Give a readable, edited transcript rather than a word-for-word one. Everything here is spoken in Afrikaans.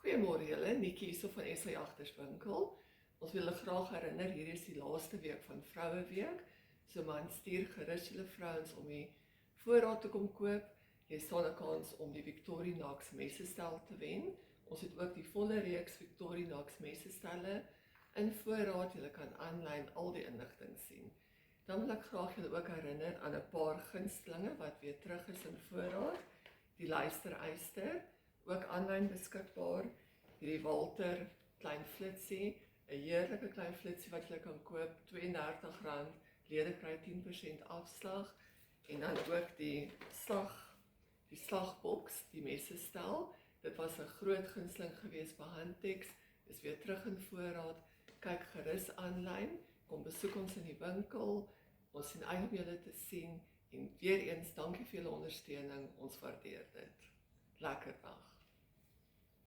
Goeiemôre julle, Nikkie hierso van SA Jagterswinkel. Ons wil julle graag herinner, hierdie is die laaste week van Vroueweek. So man, stuur gerus julle vrouens om die voorraad te kom koop. Jy staan 'n kans om die Victorinox messestel te wen. Ons het ook die volle reeks Victorinox messestelle in voorraad. Julle kan aanlyn al die inligting sien. Dan wil ek graag julle ook herinner aan 'n paar gunstelinge wat weer terug is in voorraad. Die luisteryster, ook aanlyn beskikbaar. Hierdie Walter klein flitsie, 'n heerlike klein flitsie wat jy kan koop, R32, lede kry 10% afslag. En dan ook die slagboks, die messestel. Dit was 'n groot gunsteling geweest by Handtex, is weer terug in voorraad. Kyk gerus aanlyn, kom besoek ons in die winkel. Ons sien uit om julle te sien en weer eens dankie vir julle ondersteuning, ons waardeer dit. Lekker dag.